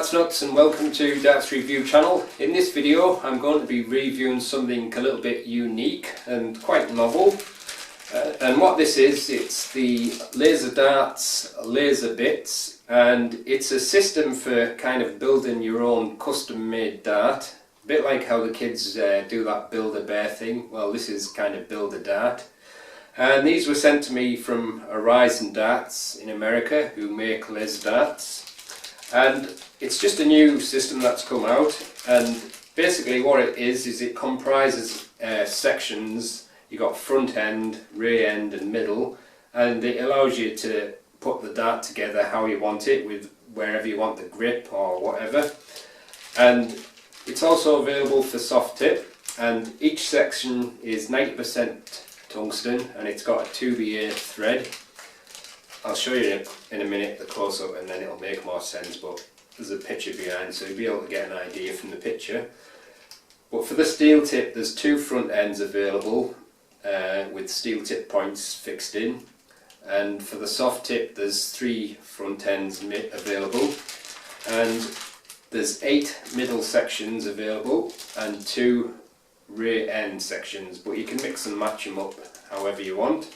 Darts Nutz and welcome to Darts Review channel. In this video I'm going to be reviewing something a little bit unique and quite novel. And what this is, it's the Laserdarts LaserBitz, and it's a system for kind of building your own custom made dart. A bit like how the kids do that build a bear thing. Well, this is kind of build a dart. And these were sent to me from Horizon Darts in America, who make Laserdarts. And it's just a new system that's come out, and basically what it is it comprises sections. You got front end, rear end and middle, and it allows you to put the dart together how you want it, with wherever you want the grip or whatever. And it's also available for soft tip, and each section is 90% tungsten, and it's got a 2BA thread. I'll show you in a minute the close-up and then it'll make more sense, but there's a picture behind so you'll be able to get an idea from the picture. But for the steel tip, there's two front ends available with steel tip points fixed in, and for the soft tip there's 3 front ends available, and there's 8 middle sections available and 2 rear end sections, but you can mix and match them up however you want.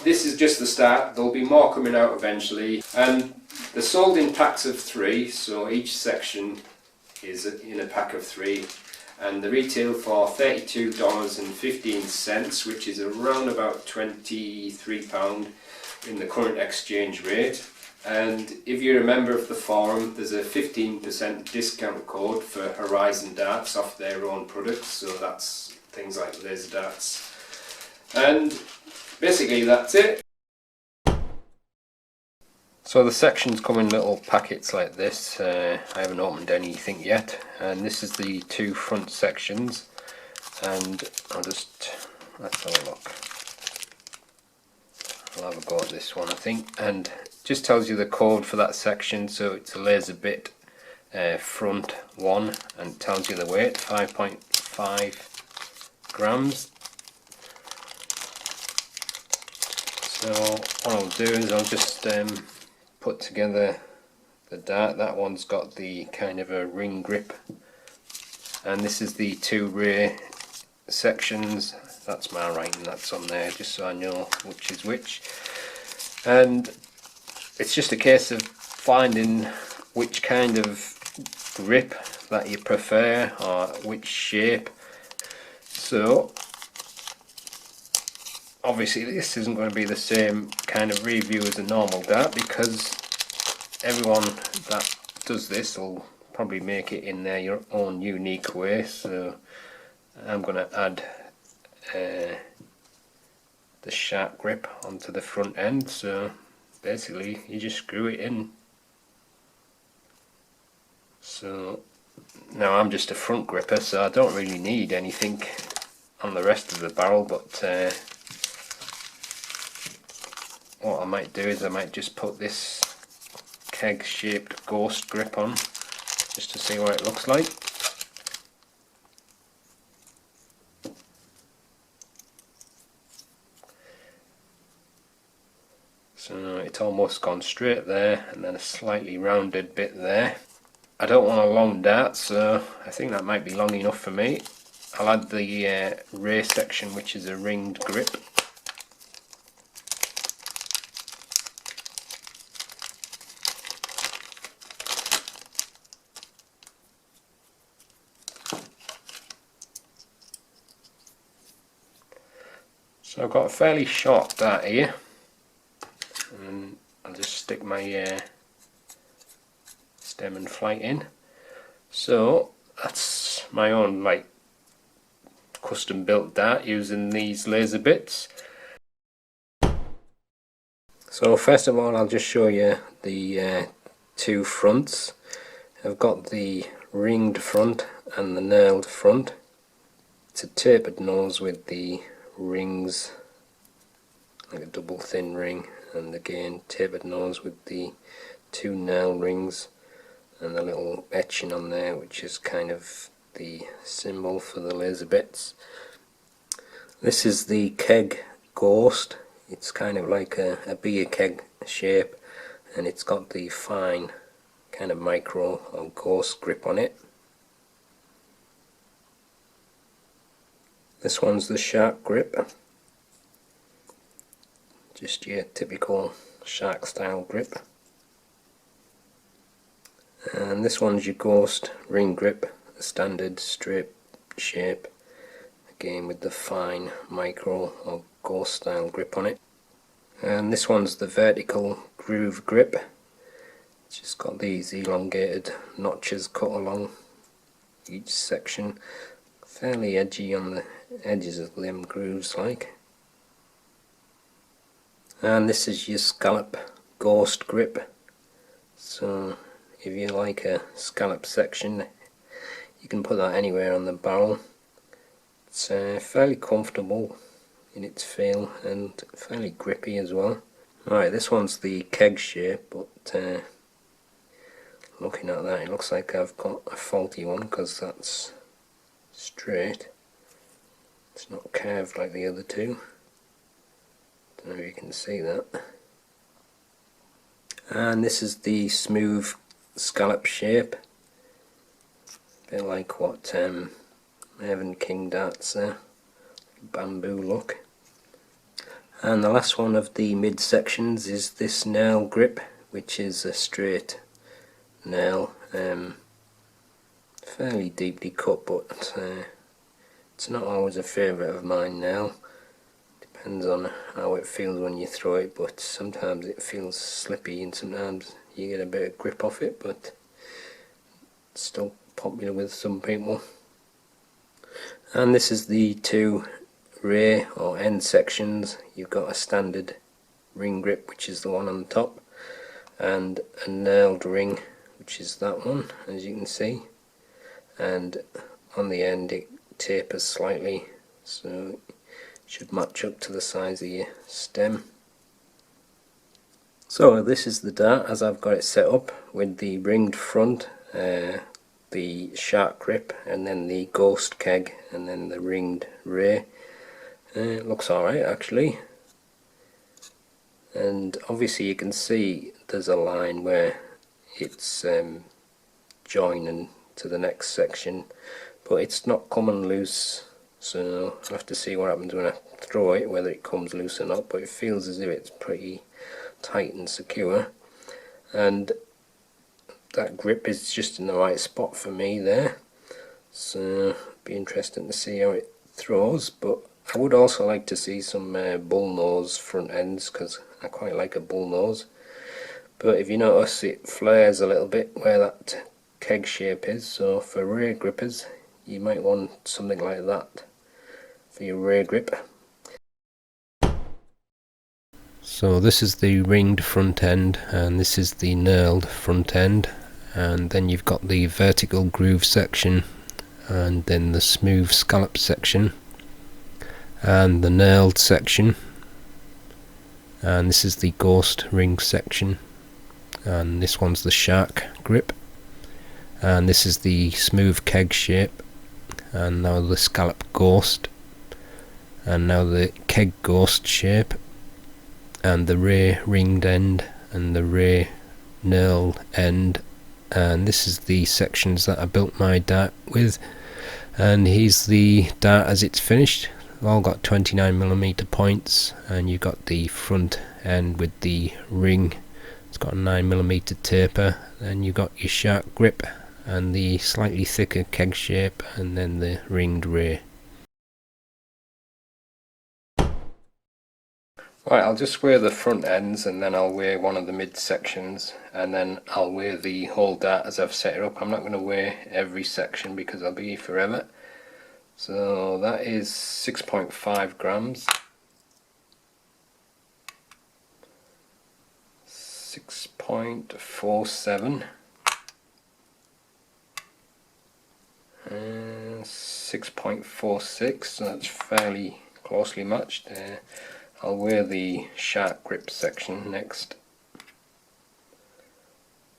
This is just the start. There'll be more coming out eventually, and they're sold in packs of 3, so each section is in a pack of 3, and they retail for $32.15, which is around about £23 in the current exchange rate. And if you're a member of the forum, there's a 15% discount code for Horizon Darts off their own products, so that's things like Laserdarts. And basically that's it. So the sections come in little packets like this. I haven't opened anything yet, and this is the 2 front sections, and let's have a look. I'll have a go at this one, I think, and it just tells you the code for that section. So it's a LaserBitz front 1, and tells you the weight, 5.5 grams. So what I'll do is I'll just put together the dart. That one's got the kind of a ring grip, and this is the 2 rear sections. That's my writing that's on there, just so I know which is which. And it's just a case of finding which kind of grip that you prefer, or which shape. So obviously this isn't going to be the same kind of review as a normal dart, because everyone that does this will probably make it in their own unique way. So I'm going to add the sharp grip onto the front end. So basically you just screw it in. So now I'm just a front gripper, so I don't really need anything on the rest of the barrel, but what I might do is I might just put this keg shaped ghost grip on just to see what it looks like. So it's almost gone straight there, and then a slightly rounded bit there. I don't want a long dart, so I think that might be long enough for me. I'll add the rear section, which is a ringed grip. So I've got a fairly short dart here, and I'll just stick my stem and flight in. So that's my own custom built dart using these LaserBitz. So first of all, I'll just show you the 2 fronts. I've got the ringed front and the nailed front. It's a tapered nose with the rings, like a double thin ring, and again tapered nose with the 2 nail rings, and a little etching on there which is kind of the symbol for the LaserBitz. This is the keg ghost. It's kind of like a beer keg shape, and it's got the fine kind of micro or coarse grip on it. This one's the shark grip, just your typical shark style grip. And this one's your ghost ring grip, a standard straight shape, again with the fine micro or ghost style grip on it. And this one's the vertical groove grip. It's just got these elongated notches cut along each section, fairly edgy on the edges of them grooves like. And this is your scallop ghost grip, so if you like a scallop section you can put that anywhere on the barrel. It's fairly comfortable in its feel and fairly grippy as well. Right, this one's the keg shape, but looking at that it looks like I've got a faulty one because that's straight. It's not curved like the other two. Don't know if you can see that. And this is the smooth scallop shape, a bit like what Mervyn King darts there, bamboo look. And the last one of the mid sections is this nail grip, which is a straight nail, fairly deeply cut, but it's not always a favourite of mine now. Depends on how it feels when you throw it, but sometimes it feels slippy and sometimes you get a bit of grip off it, but it's still popular with some people. And this is the two rear or end sections. You've got a standard ring grip, which is the one on the top, and a nailed ring, which is that one, as you can see, and on the end it tapers slightly, so it should match up to the size of your stem. So this is the dart as I've got it set up, with the ringed front, the shark grip, and then the ghost keg, and then the ringed rear. It looks alright actually, and obviously you can see there's a line where it's joining to the next section, but it's not coming loose, so I'll have to see what happens when I throw it, whether it comes loose or not, but it feels as if it's pretty tight and secure, and that grip is just in the right spot for me there, so it'll be interesting to see how it throws. But I would also like to see some bull nose front ends, because I quite like a bull nose. But if you notice, it flares a little bit where that keg shape is, so for rear grippers you might want something like that for your rear grip. So this is the ringed front end, and this is the nailed front end, and then you've got the vertical groove section, and then the smooth scallop section, and the nailed section, and this is the ghost ring section, and this one's the shark grip, and this is the smooth keg shape, and now the scallop ghost, and now the keg ghost shape, and the rear ringed end, and the rear nailed end. And this is the sections that I built my dart with, and here's the dart as it's finished. All got 29mm points, and you've got the front end with the ring, it's got a 9mm taper, then you've got your shark grip and the slightly thicker keg shape, and then the ringed rear. Right, I'll just weigh the front ends, and then I'll weigh one of the mid sections, and then I'll weigh the whole dart as I've set it up. I'm not going to weigh every section because I'll be here forever. So that is 6.5 grams. 6.47 and 6.46, so that's fairly closely matched. I'll weigh the shark grip section next.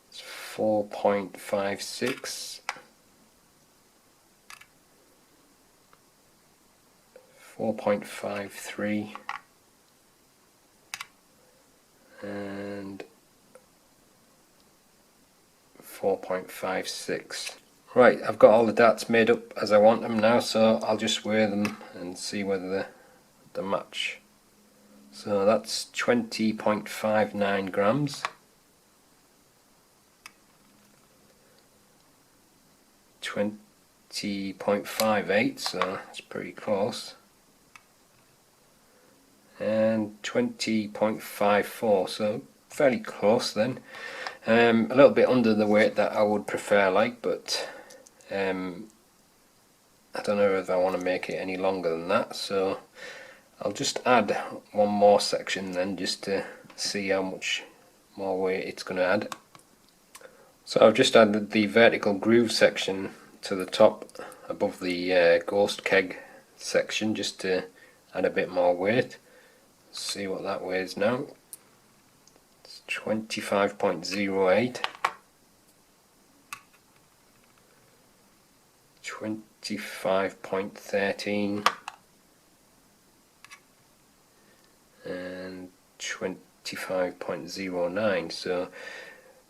It's 4.56, 4.53, and 4.56. Right, I've got all the darts made up as I want them now, so I'll just weigh them and see whether they match. So that's 20.59 grams. 20.58, so that's pretty close. And 20.54, so fairly close then. A little bit under the weight that I would prefer, but I don't know if I want to make it any longer than that, so I'll just add one more section then, just to see how much more weight it's going to add. So I've just added the vertical groove section to the top above the ghost keg section, just to add a bit more weight. Let's see what that weighs now. It's 25.08, 25.13 and 25.09, so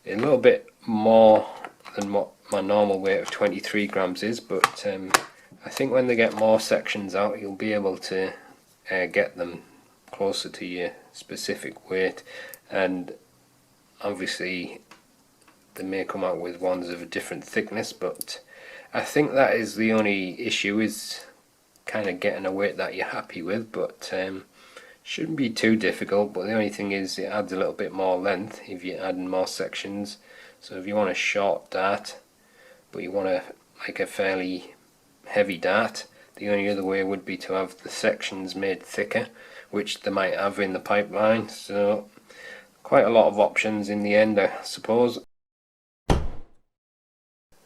a little bit more than what my normal weight of 23 grams is, but I think when they get more sections out you'll be able to get them closer to your specific weight, and obviously they may come out with ones of a different thickness, but I think that is the only issue, is kind of getting a weight that you're happy with, but shouldn't be too difficult. But the only thing is it adds a little bit more length if you're adding more sections. So if you want a short dart but you want a fairly heavy dart, the only other way would be to have the sections made thicker, which they might have in the pipeline. So quite a lot of options in the end, I suppose.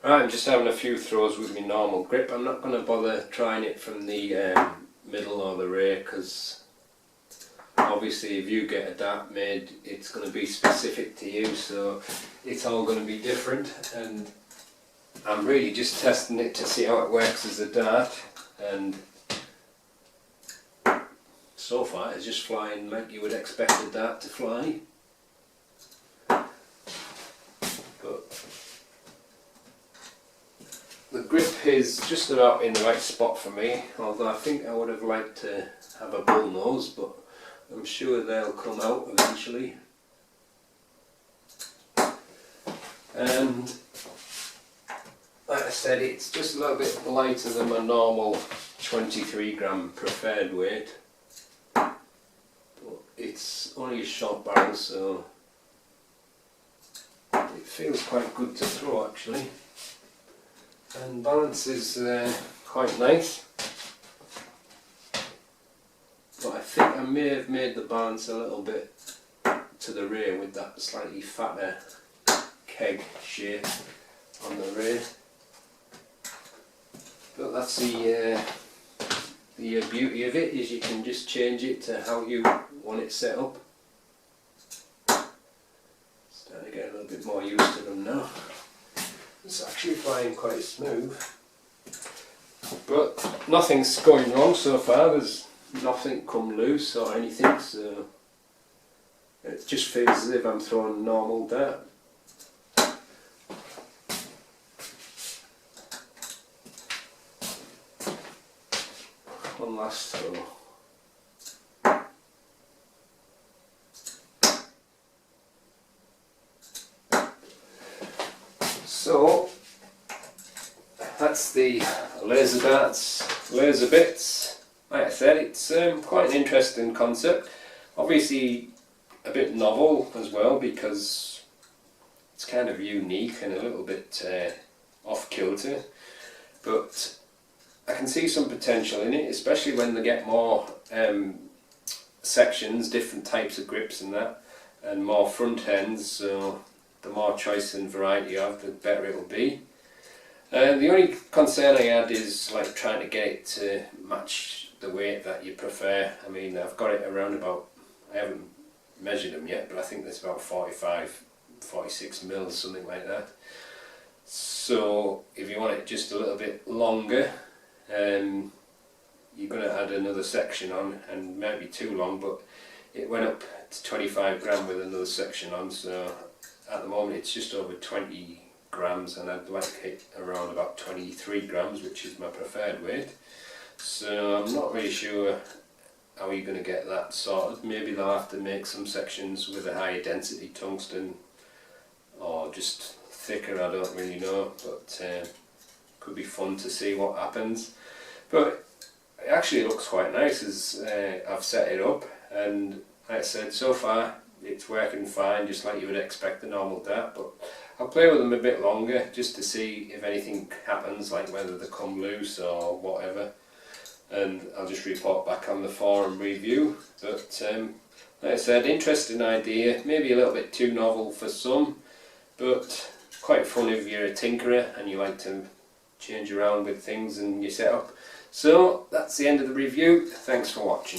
Right, I'm just having a few throws with my normal grip. I'm not going to bother trying it from the middle or the rear, because obviously if you get a dart made it's going to be specific to you, so it's all going to be different, and I'm really just testing it to see how it works as a dart, and so far it's just flying like you would expect a dart to fly. But the grip is just about in the right spot for me, although I think I would have liked to have a bull nose, but I'm sure they'll come out eventually. And like I said, it's just a little bit lighter than my normal 23 gram preferred weight, but it's only a short barrel, so it feels quite good to throw actually, and balance is quite nice. But I think I may have made the balance a little bit to the rear with that slightly fatter keg shape on the rear. But that's the beauty of it, is you can just change it to how you want it set up. Starting to get a little bit more used to them now. It's actually flying quite smooth, but nothing's going wrong so far. There's nothing come loose or anything, so it just feels as if I'm throwing a normal dart. One last throw. So that's the Laserdarts LaserBitz. Like I said, it's quite an interesting concept. Obviously a bit novel as well, because it's kind of unique and a little bit off kilter, but I can see some potential in it, especially when they get more sections, different types of grips and that, and more front ends, so the more choice and variety you have, the better it will be. The only concern I had is like trying to get it to match the weight that you prefer. I mean, I've got it around about, I haven't measured them yet, but I think there's about 46 mils, something like that. So if you want it just a little bit longer, you're going to add another section on, and might be too long, but it went up to 25 gram with another section on, so at the moment it's just over 20 grams, and I'd like it around about 23 grams, which is my preferred weight. So I'm not really sure how you're going to get that sorted. Maybe they'll have to make some sections with a higher density tungsten, or just thicker, I don't really know, but could be fun to see what happens. But it actually looks quite nice as I've set it up, and like I said, so far it's working fine, just like you would expect a normal dart, but I'll play with them a bit longer just to see if anything happens, like whether they come loose or whatever, and I'll just report back on the forum review. But like I said, interesting idea, maybe a little bit too novel for some, but quite fun if you're a tinkerer and you like to change around with things and your setup. So that's the end of the review. Thanks for watching.